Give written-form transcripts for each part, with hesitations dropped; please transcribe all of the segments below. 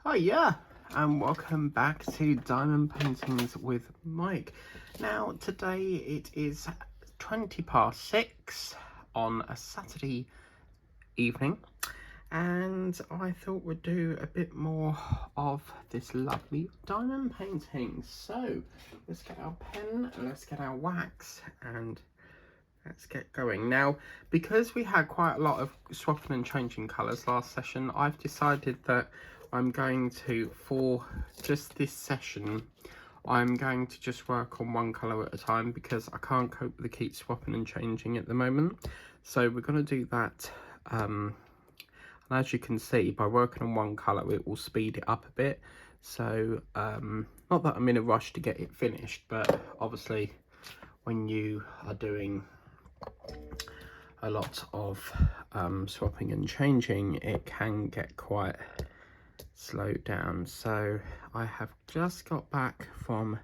Hiya, and welcome back to Diamond Paintings with Mike. Now, today it is 6:20 on a Saturday evening, and I thought we'd do a bit more of this lovely diamond painting. So, let's get our pen, let's get our wax, and let's get going. Now, because we had quite a lot of swapping and changing colours last session, I've decided that I'm going to, for just this session, I'm going to just work on one colour at a time because I can't cope with the keep swapping and changing at the moment. So we're going to do that. And as you can see, by working on one colour, it will speed it up a bit. So, not that I'm in a rush to get it finished, but obviously when you are doing a lot of swapping and changing, it can get quite slowed down. So I have just got back from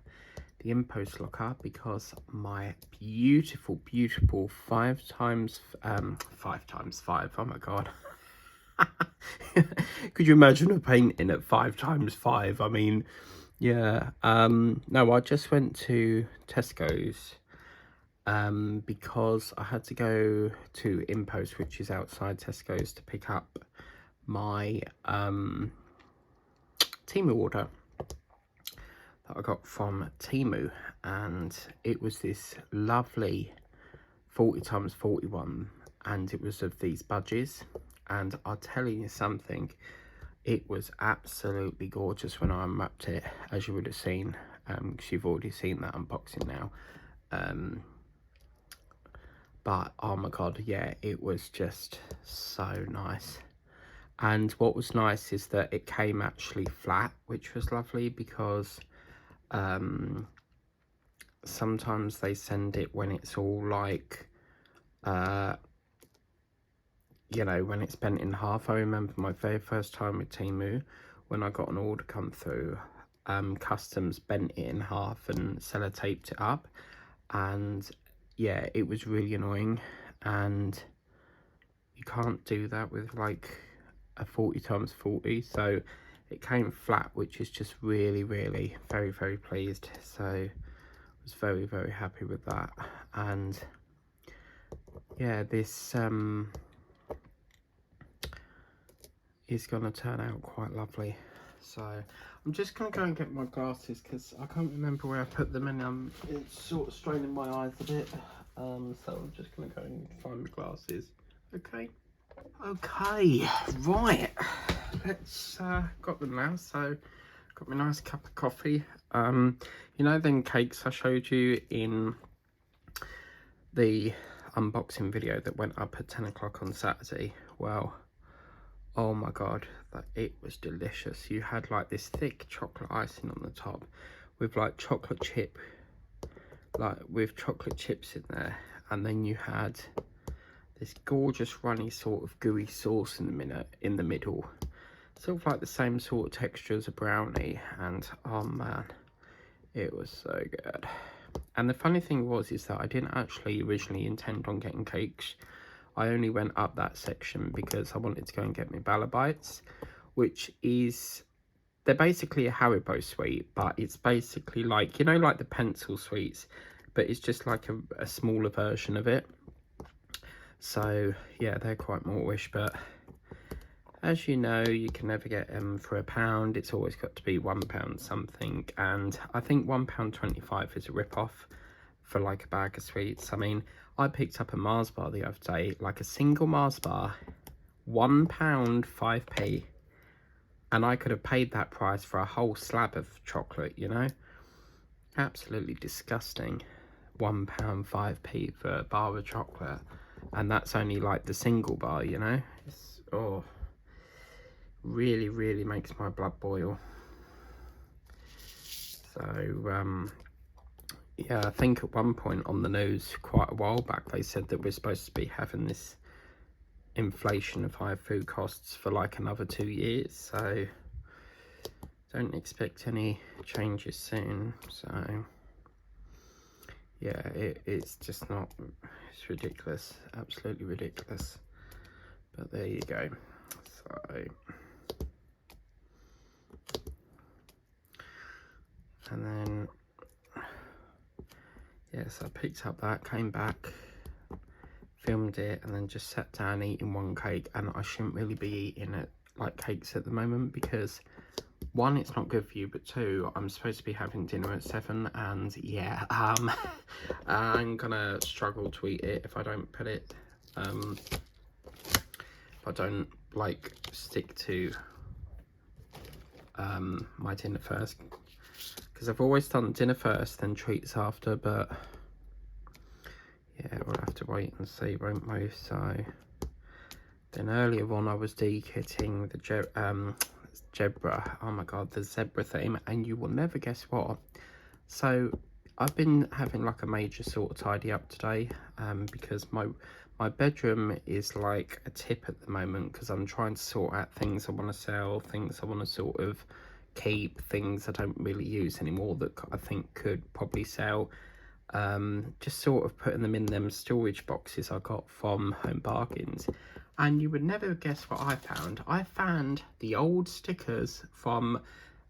the InPost locker because my beautiful 5x5, oh my god. Could you imagine a painting at 5x5? I mean, yeah. No, I just went to Tesco's because I had to go to InPost, which is outside Tesco's, to pick up my Temu order that I got from Temu, and it was this lovely 40x41, and it was of these budgies, and I'll tell you something, it was absolutely gorgeous when I unwrapped it, as you would have seen, because you've already seen that unboxing now. But oh my god, yeah, it was just so nice. And what was nice is that it came actually flat, which was lovely, because sometimes they send it when it's all like, you know, when it's bent in half. I remember my very first time with Temu, when I got an order come through, customs bent it in half and sellotaped it up, and yeah, it was really annoying, and you can't do that with like a 40x40, so it came flat, which is just really very pleased. So I was very happy with that. And yeah, this is gonna turn out quite lovely. So I'm just gonna go and get my glasses because I can't remember where I put them, and it's sort of straining my eyes a bit. So I'm just gonna go and find my glasses. Okay, right, let's got them now. So got my nice cup of coffee. You know them cakes I showed you in the unboxing video that went up at 10 o'clock on Saturday? Well, oh my god, it was delicious. You had like this thick chocolate icing on the top with like chocolate chip, like with chocolate chips in there, and then you had this gorgeous runny sort of gooey sauce in the middle, sort of like the same sort of texture as a brownie. And oh man, it was so good. And the funny thing is that I didn't actually originally intend on getting cakes. I only went up that section because I wanted to go and get my Balabites, which is, they're basically a Haribo sweet, but it's basically like, you know, like the pencil sweets, but it's just like a smaller version of it. So yeah, they're quite mortish, but as you know, you can never get them for £1. It's always got to be £1 something, and I think £1.25 is a rip-off for like a bag of sweets. I mean, I picked up a Mars bar the other day, like a single Mars bar, £1 5p, and I could have paid that price for a whole slab of chocolate, you know? Absolutely disgusting. £1 5p for a bar of chocolate, and that's only like the single bar, you know? It's, oh, really makes my blood boil. So yeah, I think at one point on the news quite a while back they said that we're supposed to be having this inflation of high food costs for like another 2 years, so don't expect any changes soon. So yeah, it's just not, it's ridiculous, absolutely ridiculous. But there you go. So And then, yeah, so I picked up that, came back, filmed it, and then just sat down eating one cake. And I shouldn't really be eating it like cakes at the moment because one, it's not good for you, but two, I'm supposed to be having dinner at 7, and yeah, I'm gonna struggle to eat it if I don't put it, if I don't like stick to my dinner first, because I've always done dinner first then treats after, but yeah, we'll have to wait and see, won't we? So then earlier on I was de-kitting the zebra, oh my god, the zebra theme, and you will never guess what. So I've been having like a major sort of tidy up today, because my bedroom is like a tip at the moment, because I'm trying to sort out things I want to sell, things I want to sort of keep, things I don't really use anymore that I think could probably sell. Just sort of putting them in them storage boxes I got from Home Bargains. And you would never guess what I found. I found the old stickers from,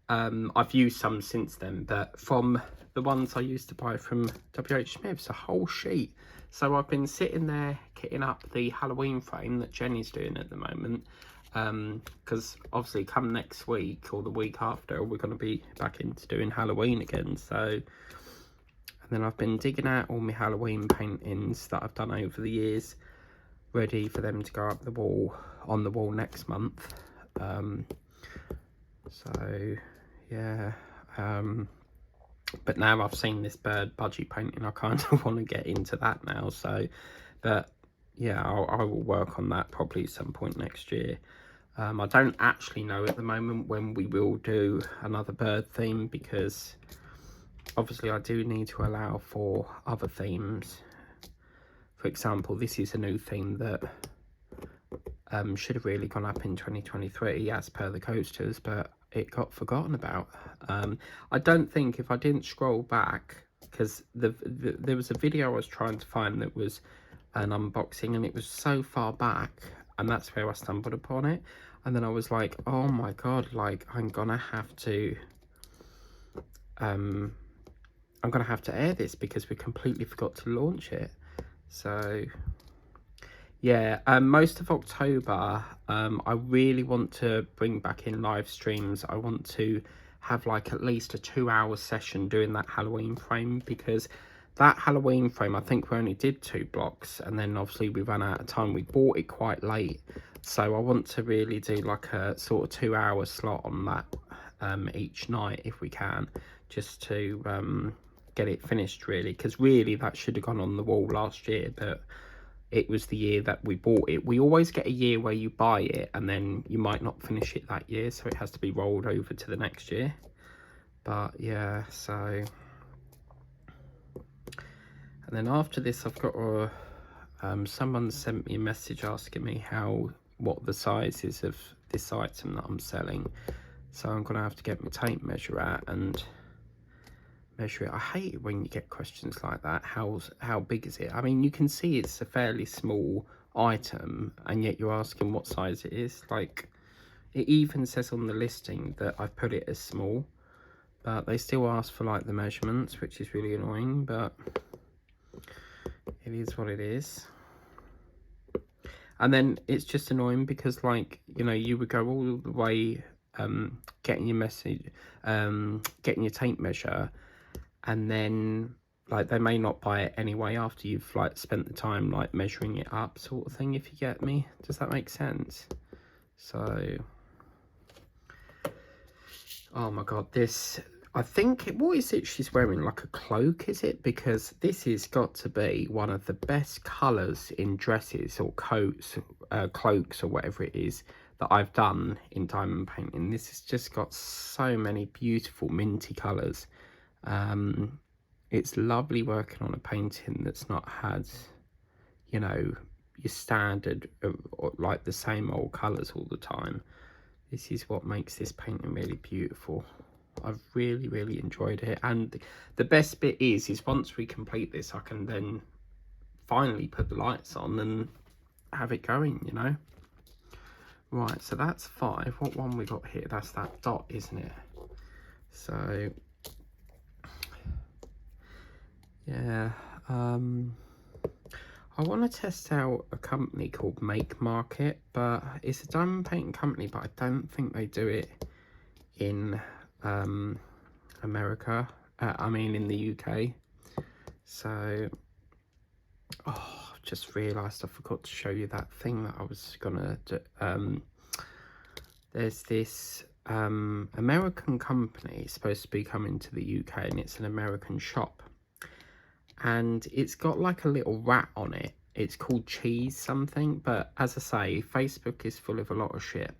I've used some since then, but from the ones I used to buy from WH Smith's, a whole sheet. So I've been sitting there kitting up the Halloween frame that Jenny's doing at the moment, because obviously come next week or the week after, we're going to be back into doing Halloween again. So, and then I've been digging out all my Halloween paintings that I've done over the years, ready for them to go up the wall, on the wall next month. So yeah, but now I've seen this bird budgie painting, I kind of want to get into that now. So, but yeah, I will work on that probably some point next year. I don't actually know at the moment when we will do another bird theme, because obviously I do need to allow for other themes. For example, this is a new theme that should have really gone up in 2023 as per the coasters, but it got forgotten about. I don't think, if I didn't scroll back, because there was a video I was trying to find that was an unboxing, and it was so far back, and that's where I stumbled upon it. And then I was like, oh my god, like I'm gonna have to air this because we completely forgot to launch it. So yeah, most of October, I really want to bring back in live streams. I want to have like at least a 2-hour session doing that Halloween frame, because that Halloween frame, I think we only did 2 blocks, and then obviously we ran out of time. We bought it quite late, so I want to really do like a sort of 2-hour slot on that each night if we can, just to get it finished really, because really that should have gone on the wall last year, but it was the year that we bought it. We always get a year where you buy it and then you might not finish it that year, so it has to be rolled over to the next year. But yeah, so, and then after this I've got a someone sent me a message asking me what the size is of this item that I'm selling, so I'm gonna have to get my tape measure out and measure it. I hate it when you get questions like that. How big is it? I mean, you can see it's a fairly small item, and yet you're asking what size it is. Like, it even says on the listing that I've put it as small, but they still ask for like the measurements, which is really annoying, but it is what it is. And then it's just annoying because, like, you know, you would go all the way getting your getting your tape measure, and then like they may not buy it anyway after you've like spent the time like measuring it up, sort of thing, if you get me. Does that make sense? So, oh my god, this, I think, what is it she's wearing? Like a cloak, is it? Because this has got to be one of the best colours in dresses or coats, cloaks or whatever it is that I've done in diamond painting. This has just got so many beautiful minty colours. It's lovely working on a painting that's not had, you know, your standard like the same old colours all the time. This is what makes this painting really beautiful. I've really enjoyed it, and the best bit is once we complete this, I can then finally put the lights on and have it going, you know. Right, so that's 5. What one we got here? That's that dot, isn't it? So Yeah, I want to test out a company called Make Market, but it's a diamond painting company, but I don't think they do it in America. I mean, in the UK. So, oh, I've just realised I forgot to show you that thing that I was gonna do. There's this American company supposed to be coming to the UK, and it's an American shop. And it's got like a little rat on it. It's called Cheese something, but as I say, Facebook is full of a lot of shit.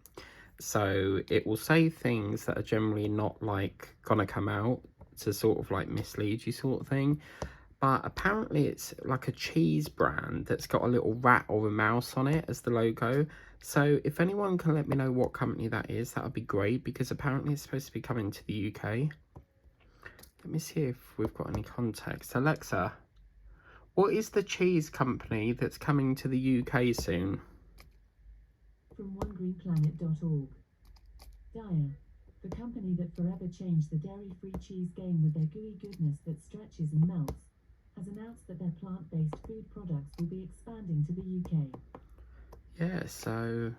So it will say things that are generally not like gonna come out to sort of like mislead you sort of thing. But apparently it's like a cheese brand that's got a little rat or a mouse on it as the logo. So if anyone can let me know what company that is, that would be great, because apparently it's supposed to be coming to the UK. Let me see if we've got any context. Alexa, what is the cheese company that's coming to the UK soon? From onegreenplanet.org. Daiya, the company that forever changed the dairy-free cheese game with their gooey goodness that stretches and melts, has announced that their plant-based food products will be expanding to the UK. Yeah, so...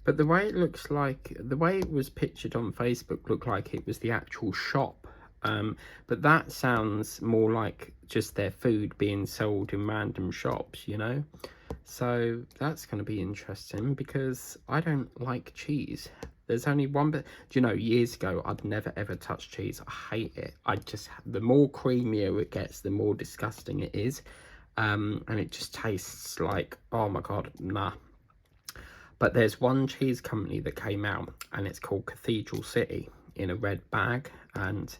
But the way it looks like, the way it was pictured on Facebook looked like it was the actual shop. But that sounds more like just their food being sold in random shops, you know? So that's going to be interesting, because I don't like cheese. There's only one bit, do you know, years ago, I'd never ever touch cheese. I hate it. The more creamier it gets, the more disgusting it is. And it just tastes like, oh my God, nah. But there's one cheese company that came out, and it's called Cathedral City, in a red bag, and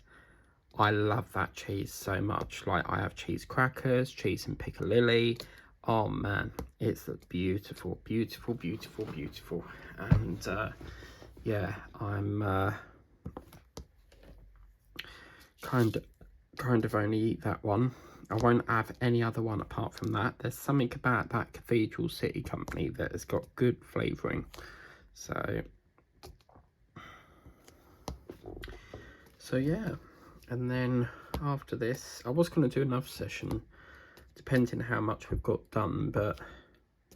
I love that cheese so much. Like, I have cheese crackers, cheese and piccalilli. Oh man, it's beautiful, beautiful, beautiful, beautiful. And yeah, I'm kind of only eat that one. I won't have any other one apart from that. There's something about that Cathedral City company that has got good flavouring. So yeah, and then after this, I was going to do another session, depending how much we've got done, but I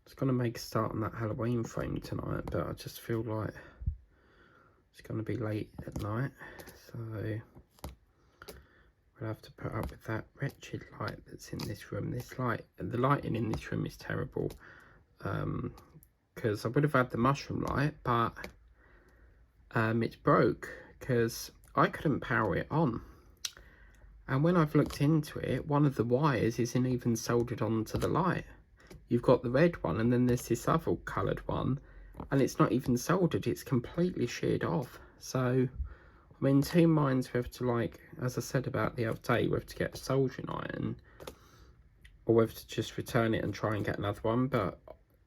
was going to make a start on that Halloween frame tonight, but I just feel like it's going to be late at night, so we'll have to put up with that wretched light that's in this room. The lighting in this room is terrible, because I would have had the mushroom light, but it's broke, because I couldn't power it on. And when I've looked into it, one of the wires isn't even soldered onto the light. You've got the red one, and then there's this other coloured one, and it's not even soldered. It's completely sheared off. So I'm in two minds whether to, like, as I said about the other day, whether to get a soldering iron or whether to just return it and try and get another one. But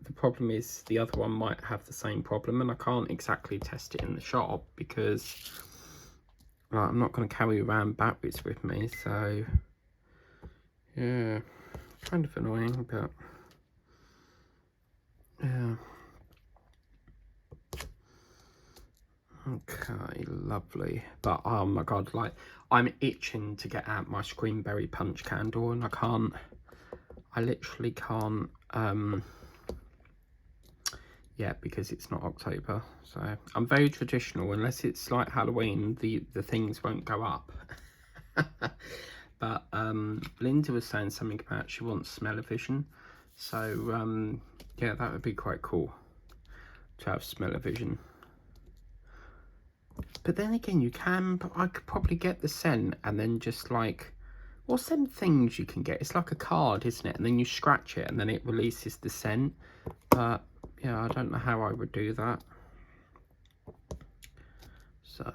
the problem is the other one might have the same problem, and I can't exactly test it in the shop because, like, I'm not going to carry around batteries with me. So yeah, kind of annoying, but yeah. Okay, lovely. But oh my God, like, I'm itching to get out my Screenberry punch candle, and I literally can't, yeah, because it's not October. So I'm very traditional. Unless it's like Halloween, the things won't go up. But Linda was saying something about she wants smell-o-vision, so yeah, that would be quite cool to have smell-o-vision. But then again, I could probably get the scent and then just like, what's them things you can get? It's like a card, isn't it? And then you scratch it and then it releases the scent. But yeah, I don't know how I would do that. So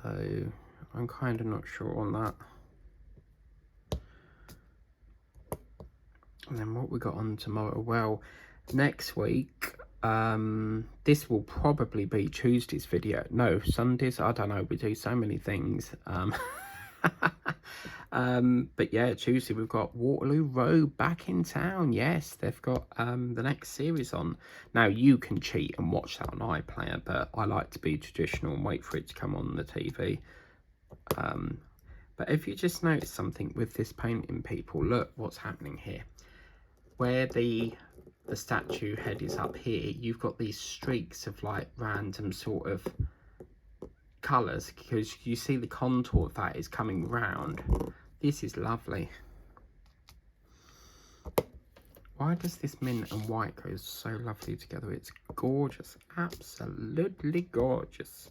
I'm kind of not sure on that. And then what we got on tomorrow? Well, next week, this will probably be Tuesday's video. No, Sundays, I don't know, we do so many things. But yeah, Tuesday we've got Waterloo Road back in town. Yes, they've got the next series on. Now you can cheat and watch that on iPlayer, but I like to be traditional and wait for it to come on the TV. But But if you just notice something with this painting, people, look what's happening here. Where the statue head is up here, you've got these streaks of like random sort of colours, because you see the contour of that is coming round. This is lovely. Why does this mint and white go so lovely together? It's gorgeous, absolutely gorgeous.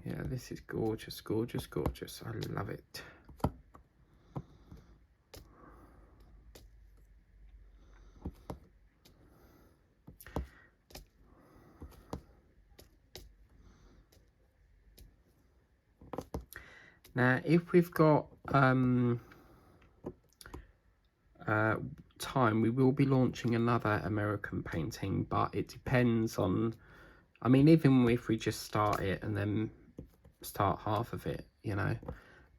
Yeah, this is gorgeous, gorgeous, gorgeous. I love it. Now, if we've got time, we will be launching another American painting, but it depends on, I mean, even if we just start it and then start half of it, you know,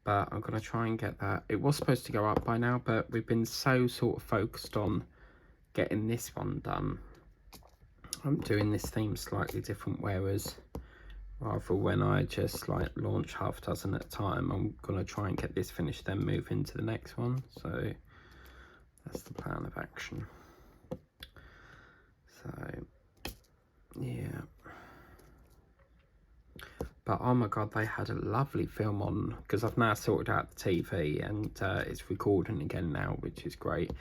but I'm going to try and get that. It was supposed to go up by now, but we've been so sort of focused on getting this one done. I'm doing this theme slightly different, whereas rather when I just like launch half a dozen at a time, I'm going to try and get this finished, then move into the next one. So that's the plan of action. So yeah, but oh my god, they had a lovely film on, because I've now sorted out the TV and it's recording again now, which is great.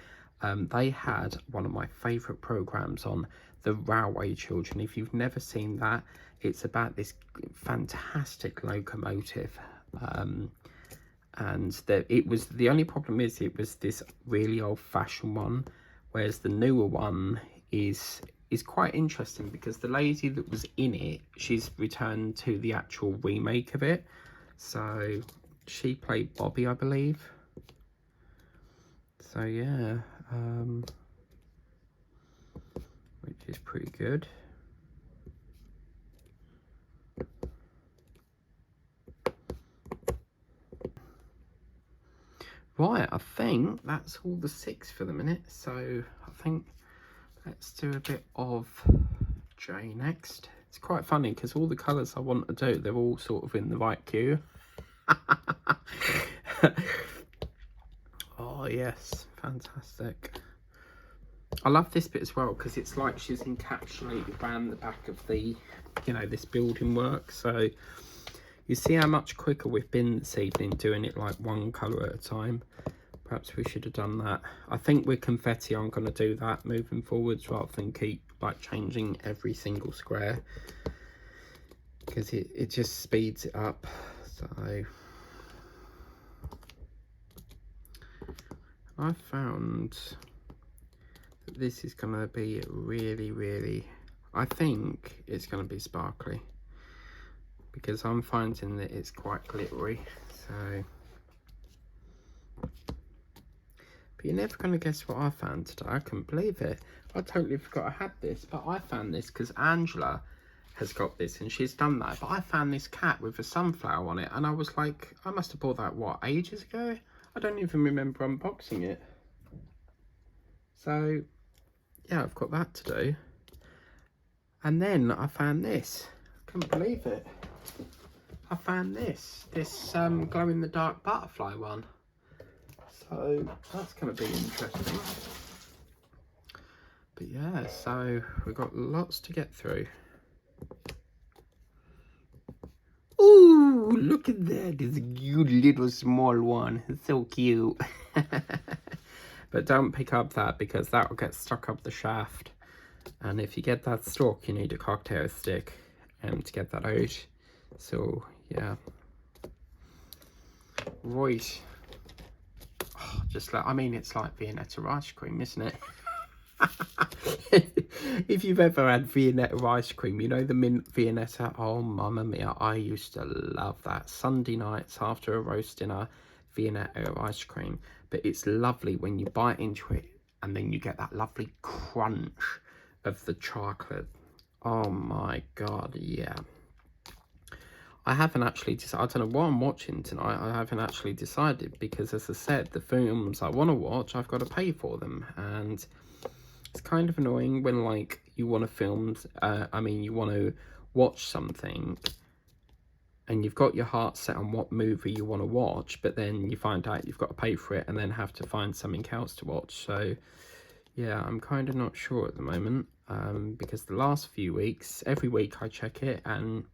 They had one of my favourite programmes on, The Railway Children. If you've never seen that, it's about this fantastic locomotive, and it was, the only problem is it was this really old-fashioned one, whereas the newer one is quite interesting, because the lady that was in it, she's returned to the actual remake of it. So she played Bobby, I believe. So yeah, which is pretty good. Right, I think that's all the 6 for the minute. So I think let's do a bit of J next. It's quite funny because all the colours I want to do, they're all sort of in the right queue. Oh yes, fantastic. I love this bit as well because it's like she's encapsulated around the back of the, you know, this building work. So you see how much quicker we've been this evening doing it like one colour at a time. Perhaps we should have done that. I think with confetti I'm going to do that moving forwards, rather than keep like changing every single square, because it just speeds it up. So I found that this is going to be really, I think it's going to be sparkly, because I'm finding that it's quite glittery. So, but you're never going to guess what I found today. I couldn't believe it. I totally forgot I had this, but I found this because Angela has got this and she's done that. But I found this cat with a sunflower on it, and I was like, I must have bought that, what, ages ago? I don't even remember unboxing it. So yeah, I've got that to do. And then I found this. Couldn't believe it. I found this glow in the dark butterfly one. So that's going to be interesting. But yeah, so we've got lots to get through. Ooh, look at that. It's a cute little small one. It's so cute. But don't pick up that, because that will get stuck up the shaft. And if you get that stuck, you need a cocktail stick to get that out. So yeah. Right. Oh, just like, I mean, it's like Viennetta ice cream, isn't it? If you've ever had Viennetta ice cream, you know the mint Viennetta. Oh, mamma mia, I used to love that. Sunday nights after a roast dinner, Viennetta ice cream. But it's lovely when you bite into it and then you get that lovely crunch of the chocolate. Oh my god, yeah. I haven't actually decided. I don't know what I'm watching tonight. I haven't actually decided, because as I said, the films I want to watch, I've got to pay for them. And it's kind of annoying when, like, you want to film, you want to watch something and you've got your heart set on what movie you want to watch, but then you find out you've got to pay for it and then have to find something else to watch. So yeah, I'm kind of not sure at the moment, because the last few weeks, every week I check it, and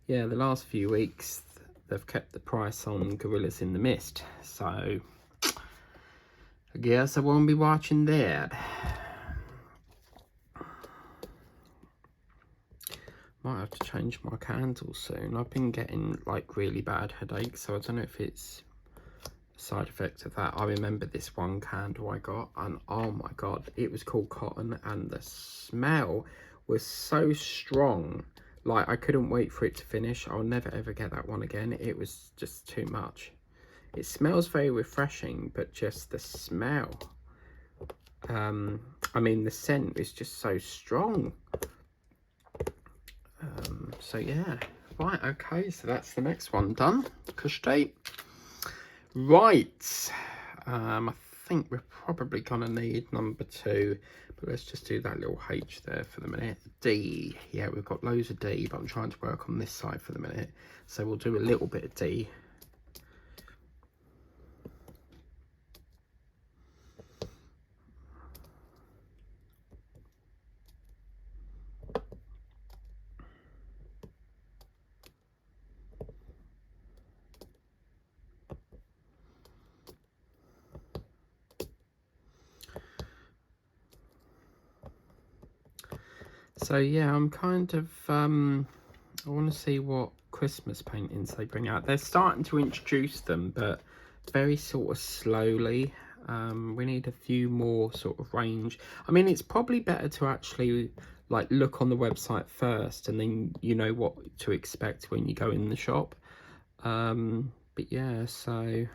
yeah, the last few weeks they've kept the price on Gorillas in the Mist, so I guess I won't be watching that. Might have to change my candles soon. I've been getting like really bad headaches, so I don't know if it's a side effect of that. I remember this one candle I got, and oh my god, it was called Cotton, and the smell was so strong. Like, I couldn't wait for it to finish. I'll never ever get that one again. It was just too much. It smells very refreshing, but just the smell. I mean, the scent is just so strong. So yeah, right, okay, so that's the next one done. Kush date. Right, I think we're probably gonna need number 2, but let's just do that little H there for the minute. D, yeah, we've got loads of D, but I'm trying to work on this side for the minute, so we'll do a little bit of D. So yeah, I'm kind of, I want to see what Christmas paintings they bring out. They're starting to introduce them, but very sort of slowly. We need a few more sort of range. I mean, it's probably better to actually like look on the website first, and then you know what to expect when you go in the shop. But yeah, so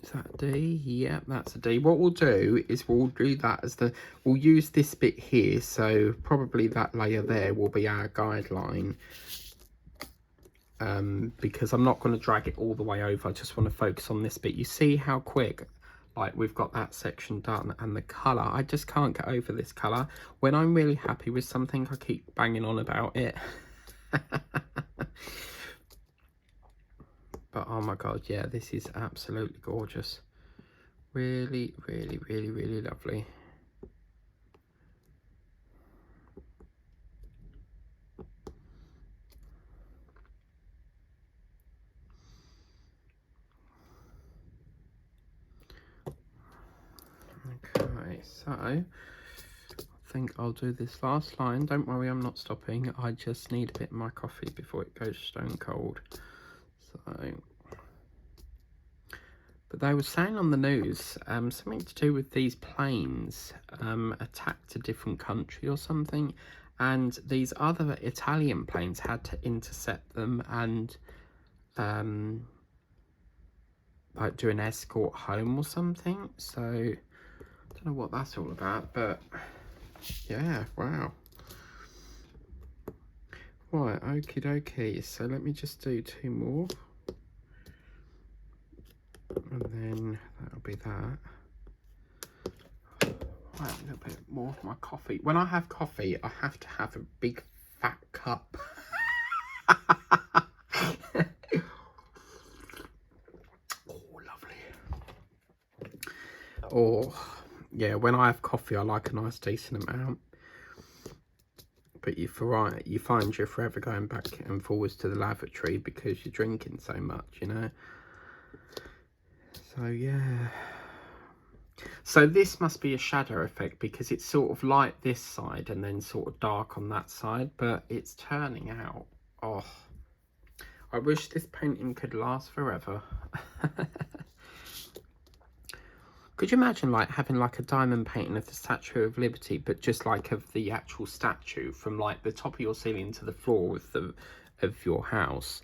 is that a D? Yeah, that's a D. What we'll do is we'll do that as we'll use this bit here, so probably that layer there will be our guideline, because I'm not going to drag it all the way over. I just want to focus on this bit. You see how quick, like, we've got that section done, and the colour, I just can't get over this colour. When I'm really happy with something, I keep banging on about it. But oh my god, yeah, this is absolutely gorgeous. Really, really, really, really lovely. Okay, so I think I'll do this last line. Don't worry, I'm not stopping. I just need a bit of my coffee before it goes stone cold. So, but they were saying on the news, something to do with these planes attacked a different country or something, and these other Italian planes had to intercept them and like do an escort home or something. So I don't know what that's all about, but yeah, wow. Right, okie dokie, so let me just do 2 more, and then that'll be that. Right, a little bit more of my coffee. When I have coffee, I have to have a big fat cup. Oh, lovely. Oh, yeah, when I have coffee, I like a nice decent amount. But you find you're forever going back and forwards to the lavatory because you're drinking so much, you know. So yeah. So this must be a shadow effect because it's sort of light this side and then sort of dark on that side, but it's turning out. Oh, I wish this painting could last forever. Could you imagine like having like a diamond painting of the Statue of Liberty, but just like of the actual statue from like the top of your ceiling to the floor of your house,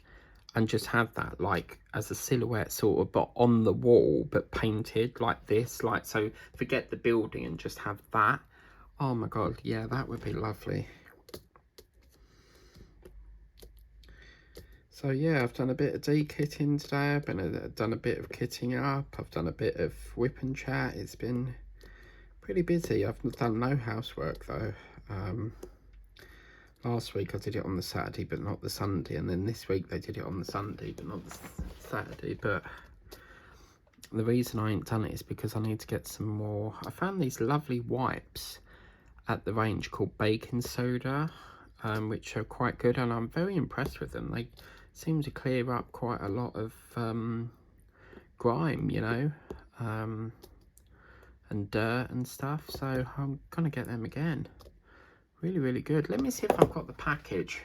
and just have that like as a silhouette sort of, but on the wall, but painted like this, like, so forget the building and just have that. Oh my god, yeah, that would be lovely. So yeah, I've done a bit of de-kitting today. I've done a bit of kitting up. I've done a bit of whip and chat. It's been pretty busy. I've done no housework though. last week I did it on the Saturday but not the Sunday, and then this week they did it on the Sunday but not the Saturday. But the reason I ain't done it is because I need to get some more. I found these lovely wipes at the range called Baking Soda, which are quite good, and I'm very impressed with them. They seem to clear up quite a lot of grime, you know, and dirt and stuff, so I'm gonna get them again. Really, really good. Let me see if I've got the package.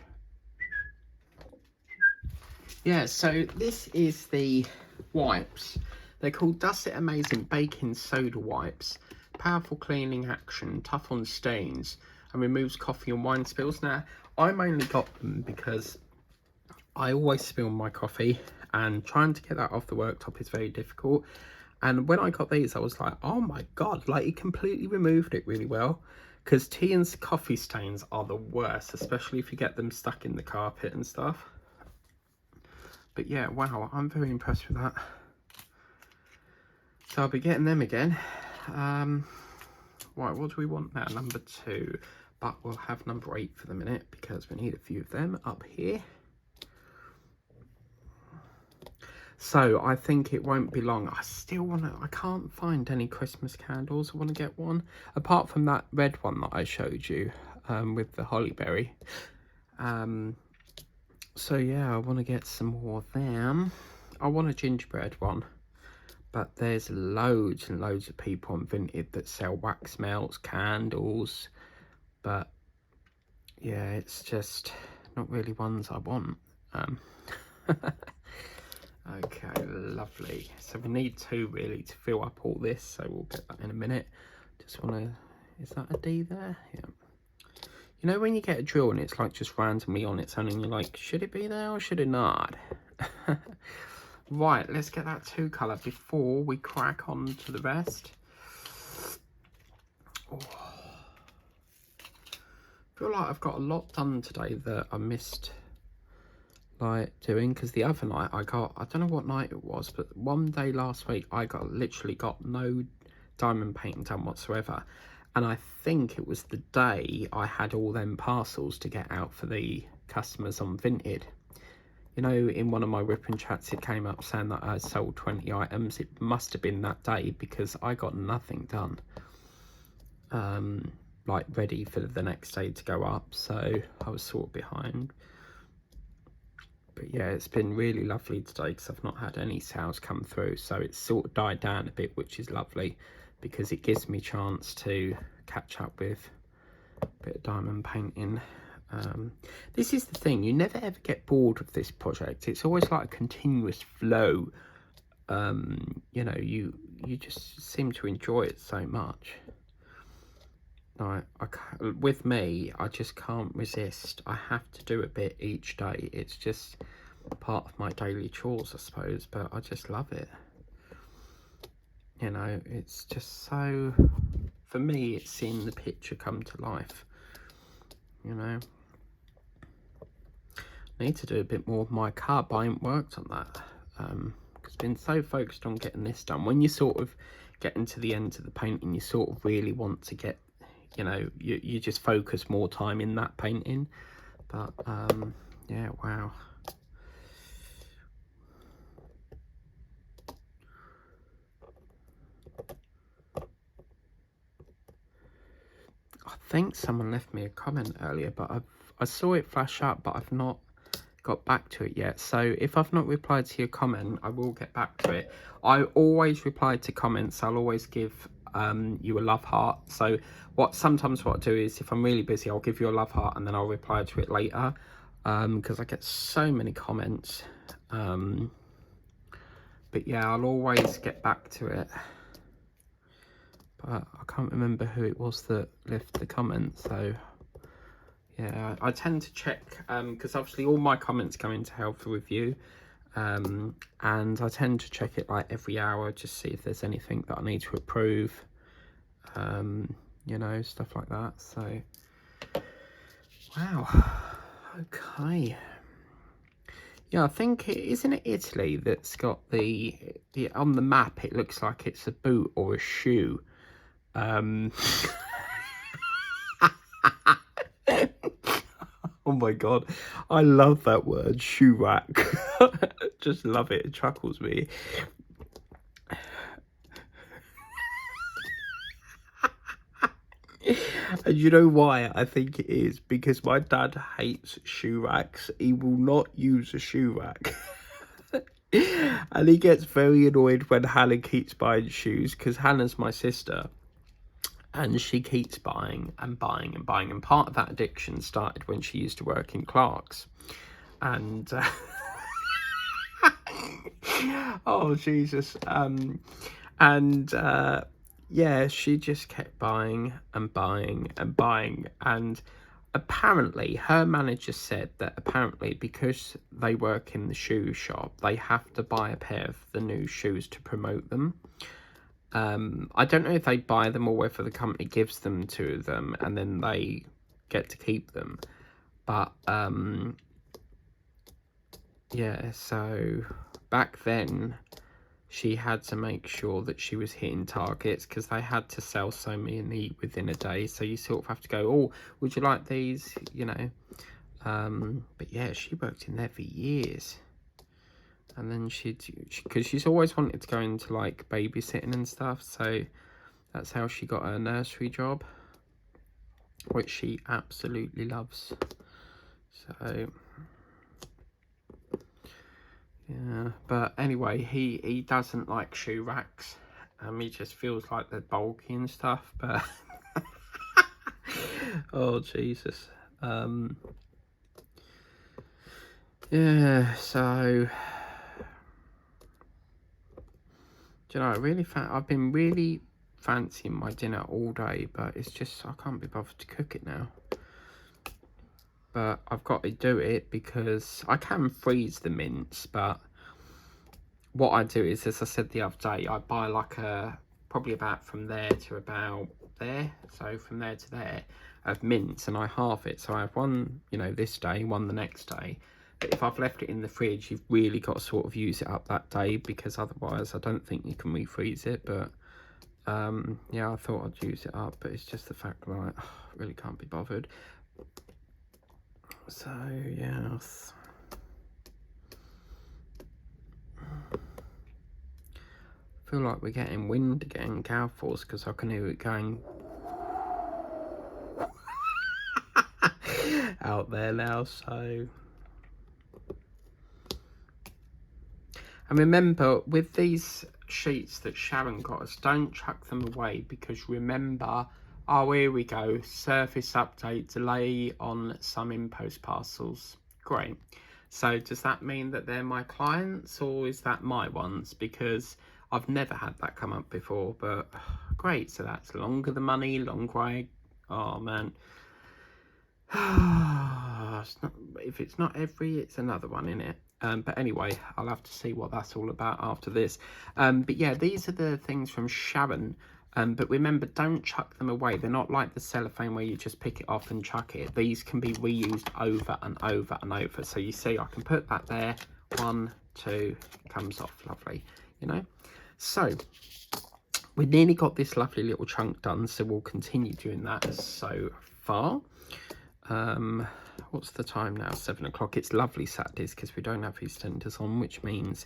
Yeah, so this is the wipes. They're called Does It Amazing Baking Soda Wipes. Powerful cleaning action, tough on stains, and removes coffee and wine spills. Now, I'm only got them because I always spill my coffee, and trying to get that off the worktop is very difficult. And when I got these, I was like, oh my god, like it completely removed it really well. Because tea and coffee stains are the worst, especially if you get them stuck in the carpet and stuff. But yeah, wow, I'm very impressed with that. So I'll be getting them again. Right, what do we want now? Number 2. But we'll have number 8 for the minute because we need a few of them up here. So I think it won't be long. I still want to, I can't find any Christmas candles. I want to get one. Apart from that red one that I showed you with the hollyberry. So yeah, I want to get some more of them. I want a gingerbread one. But there's loads and loads of people on Vinted that sell wax melts, candles. But yeah, it's just not really ones I want. Okay, lovely. So we need 2 really to fill up all this, so we'll get that in a minute. Just want to, is that a D there? Yeah. You know when you get a drill and it's like just randomly on its own and you're like, should it be there or should it not? Right, let's get that 2 colour before we crack on to the rest. Oh. I feel like I've got a lot done today that I missed like doing, because the other night I don't know what night it was, but one day last week I literally got no diamond painting done whatsoever, and I think it was the day I had all them parcels to get out for the customers on Vinted. You know, in one of my ripping chats it came up saying that I sold 20 items. It must have been that day because I got nothing done like ready for the next day to go up, so I was sort of behind. But yeah, it's been really lovely today because I've not had any sales come through, so it's sort of died down a bit, which is lovely because it gives me a chance to catch up with a bit of diamond painting. This is the thing, you never ever get bored of this project. It's always like a continuous flow. You know, you just seem to enjoy it so much. Like, with me, I just can't resist. I have to do a bit each day. It's just part of my daily chores, I suppose, but I just love it. You know, it's just so, for me, it's seeing the picture come to life, you know. I need to do a bit more of my car, but I ain't worked on that. Because I've been so focused on getting this done. When you sort of get into the end of the painting, you sort of really want to get, you know, you just focus more time in that painting. But yeah, wow. I think someone left me a comment earlier, but I saw it flash up, but I've not got back to it yet. So if I've not replied to your comment, I will get back to it. I always reply to comments. I'll always give you a love heart. So sometimes what I do is, if I'm really busy, I'll give you a love heart and then I'll reply to it later, because I get so many comments. But yeah, I'll always get back to it. But I can't remember who it was that left the comment, so yeah, I tend to check, because obviously all my comments go into Health Review, and I tend to check it like every hour, just see if there's anything that I need to approve, you know, stuff like that. So wow, okay. Yeah, I think isn't it Italy that's got the on the map, it looks like it's a boot or a shoe. Oh my god, I love that word, shoe rack. Just love it. It chuckles me. And you know why I think it is? Because my dad hates shoe racks. He will not use a shoe rack. And he gets very annoyed when Hannah keeps buying shoes, because Hannah's my sister. And she keeps buying and buying and buying. And part of that addiction started when she used to work in Clark's. And oh Jesus. Yeah, she just kept buying and buying and buying. And apparently her manager said that apparently because they work in the shoe shop, they have to buy a pair of the new shoes to promote them. I don't know if they buy them or whether the company gives them to them and then they get to keep them. But yeah, so back then she had to make sure that she was hitting targets, because they had to sell so many within a day. So you sort of have to go, oh, would you like these, you know? But yeah, she worked in there for years. And then because she's always wanted to go into like babysitting and stuff, so that's how she got her nursery job, which she absolutely loves. So yeah, but anyway, he doesn't like shoe racks. He just feels like they're bulky and stuff, but oh Jesus. Yeah, so do you know, I've been really fancying my dinner all day, but it's just I can't be bothered to cook it now. But I've got to do it because I can freeze the mince, but what I do is, as I said the other day, I buy like probably about from there to about there, so from there to there of mince, and I halve it. So I have one, you know, this day, one the next day. But if I've left it in the fridge, you've really got to sort of use it up that day, because otherwise I don't think you can refreeze it. But yeah, I thought I'd use it up, but it's just the fact that I really can't be bothered. So yes. I feel like we're getting wind again, Cowforce, because I can hear it going out there now. So, and remember, with these sheets that Sharon got us, don't chuck them away, because remember, oh, here we go, service update, delay on some InPost parcels. Great. So does that mean that they're my clients, or is that my ones? Because I've never had that come up before, but great. So that's longer the money, long way. Oh man. If it's not every, it's another one, innit? But anyway, I'll have to see what that's all about after this. But yeah, these are the things from Sharon. But remember, don't chuck them away. They're not like the cellophane where you just pick it off and chuck it. These can be reused over and over and over. So you see, I can put that there. 1, 2, comes off. Lovely, you know? So we nearly got this lovely little chunk done, so we'll continue doing that so far. What's the time now? 7 o'clock. It's lovely Saturdays because we don't have EastEnders on, which means,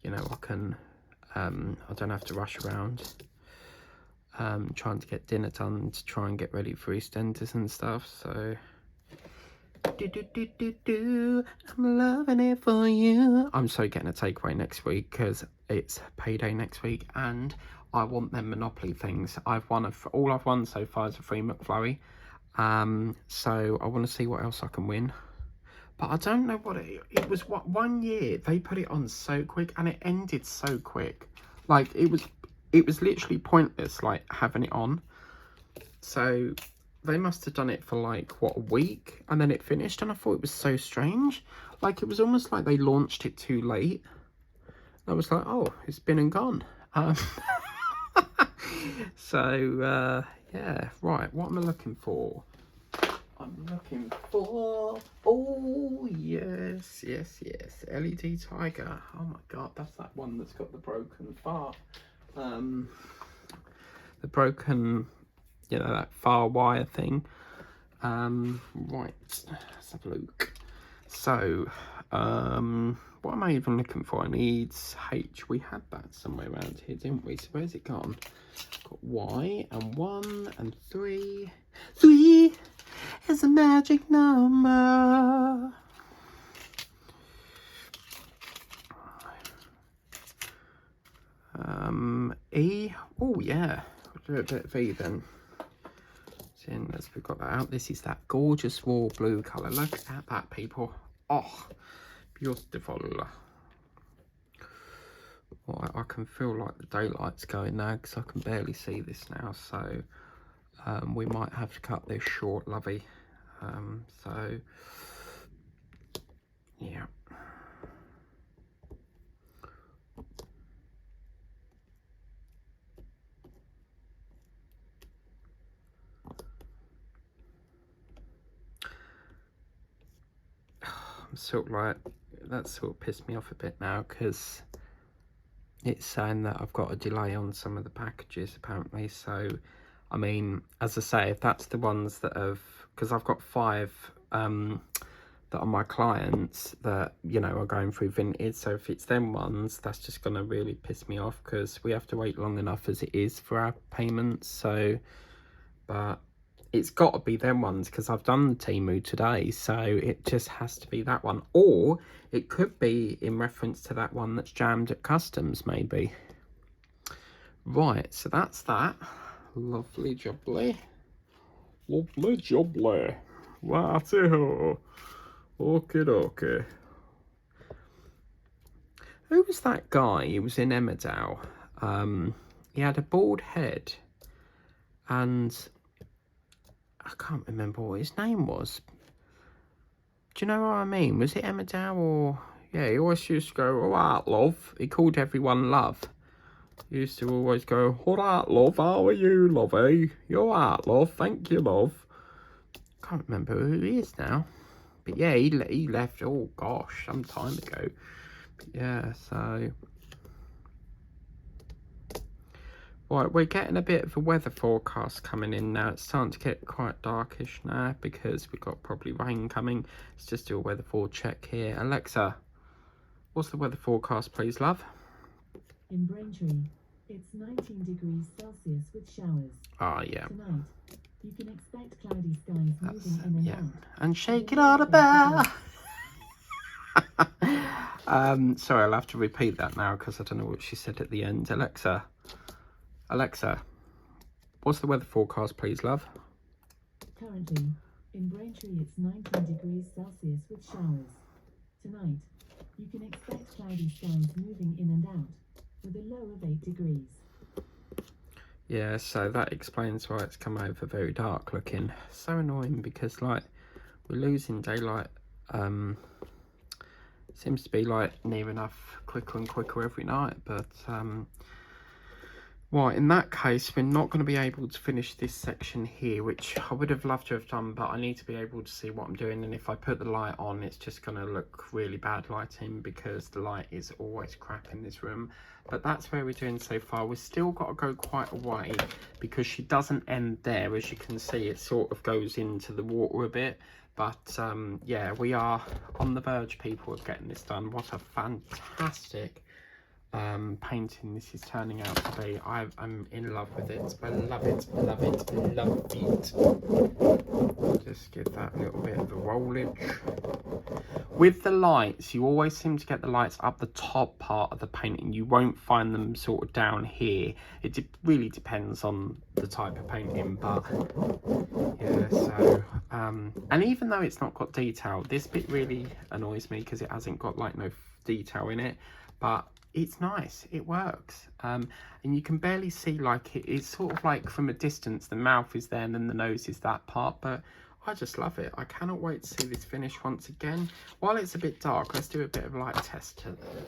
you know, I can I don't have to rush around trying to get dinner done to try and get ready for EastEnders and stuff. So I'm loving it for you. I'm so getting a takeaway next week because it's payday next week, and I want them Monopoly things. All I've won so far is a free McFlurry. So I want to see what else I can win. But I don't know what it was. What 1 year they put it on so quick, and it ended so quick. Like it was literally pointless, like having it on. So they must have done it for like what, a week, and then it finished. And I thought it was so strange. Like it was almost like they launched it too late. I was like, oh, it's been and gone. So yeah, right. What am I looking for? I'm looking for, oh yes, LED Tiger. Oh my god, that's that one that's got the broken far, the broken, you know, that far wire thing. Right, let's have a look. So, what am I even looking for? I need H. We had that somewhere around here, didn't we? So where's it gone? Got Y and 1 and 3. 3 is a magic number. E. Oh yeah, we'll do a bit of E then. As we've got that out, this is that gorgeous raw blue colour. Look at that, people. Oh, beautiful. Well, I can feel like the daylight's going now because I can barely see this now. So we might have to cut this short, lovey. So yeah. I'm sort of like, that sort of pissed me off a bit now because it's saying that I've got a delay on some of the packages apparently. So I mean, as I say, if that's the ones that have, because I've got 5 that are my clients that, you know, are going through Vinted. So if it's them ones, that's just going to really piss me off because we have to wait long enough as it is for our payments. So, but it's got to be them ones because I've done the Temu today. So it just has to be that one. Or it could be in reference to that one that's jammed at customs, maybe. Right, so that's that. Lovely jubbly. Lovely jubbly. Righty-ho. Okie dokie. Who was that guy? He was in Emmerdale. He had a bald head. And I can't remember what his name was. Do you know what I mean? Was it Emmerdale or... Yeah, he always used to go, all right, love. He called everyone love. He used to always go, all right, love, how are you, lovey? You're all right, love, thank you, love. Can't remember who he is now. But yeah, he left, oh gosh, some time ago. But yeah, so... Right, we're getting a bit of a weather forecast coming in now. It's starting to get quite darkish now because we've got probably rain coming. Let's just do a weather forecast check here. Alexa, what's the weather forecast, please, love? In Braintree, it's 19 degrees Celsius with showers. Oh, yeah. Tonight, you can expect cloudy skies moving in and out. And shake it all about. Sorry, I'll have to repeat that now because I don't know what she said at the end. Alexa, what's the weather forecast, please, love? Currently, in Braintree, it's 19 degrees Celsius with showers. Tonight, you can expect cloudy skies moving in and out, with a low of 8 degrees. Yeah, so that explains why it's come over very dark looking. So annoying because, like, we're losing daylight. Seems to be, like, near enough quicker and quicker every night, but... Well, in that case, we're not going to be able to finish this section here, which I would have loved to have done, but I need to be able to see what I'm doing. And if I put the light on, it's just going to look really bad lighting because the light is always crap in this room. But that's where we're doing so far. We've still got to go quite a way because she doesn't end there. As you can see, it sort of goes into the water a bit. But yeah, we are on the verge, people, of getting this done. What a fantastic painting this is turning out to be. I'm in love with it. I love it, love it, love it. Just give that a little bit of a rollage. With the lights, you always seem to get the lights up the top part of the painting. You won't find them sort of down here. It really depends on the type of painting, but yeah, so and even though it's not got detail, this bit really annoys me because it hasn't got like no detail in it, but it's nice, it works, and you can barely see, like, it's sort of like from a distance the mouth is there and then the nose is that part, but I just love it. I cannot wait to see this finish once again. While it's a bit dark, let's do a bit of a light test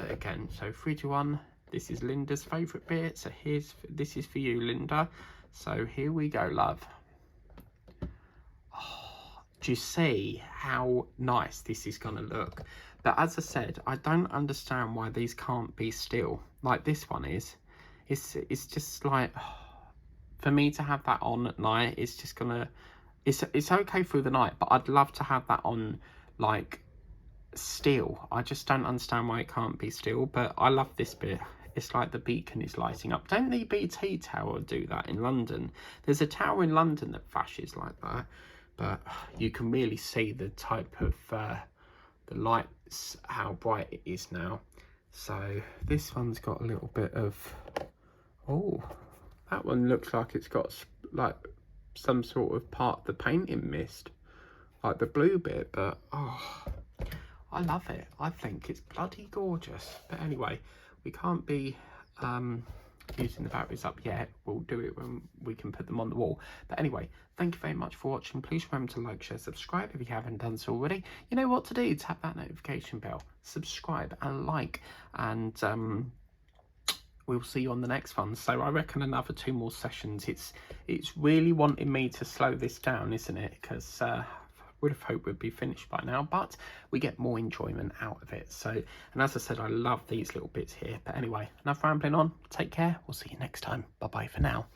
again. So 3, 2, 1. This is Linda's favourite bit, so this is for you, Linda. So here we go, love. Oh, do you see how nice this is going to look? But as I said, I don't understand why these can't be still like this one is. It's just like, for me to have that on at night, it's just gonna it's okay through the night, but I'd love to have that on like still. I just don't understand why it can't be still, but I love this bit. It's like the beacon is lighting up. Don't the BT Tower do that in London? There's a tower in London that flashes like that, but you can really see the type of the lights, how bright it is now. So this one's got a little bit of, oh, that one looks like it's got like some sort of part of the painting missed, like the blue bit, but oh, I love it. I think it's bloody gorgeous. But anyway, we can't be using the batteries up yet. We'll do it when we can put them on the wall. But anyway, thank you very much for watching. Please remember to like, share, subscribe if you haven't done so already. You know what to do. Tap that notification bell, subscribe and like, and we'll see you on the next one. So I reckon another 2 more sessions. It's really wanting me to slow this down, isn't it? Because would have hoped we'd be finished by now, but we get more enjoyment out of it. So, and as I said, I love these little bits here. But anyway, enough rambling on. Take care. We'll see you next time. Bye bye for now.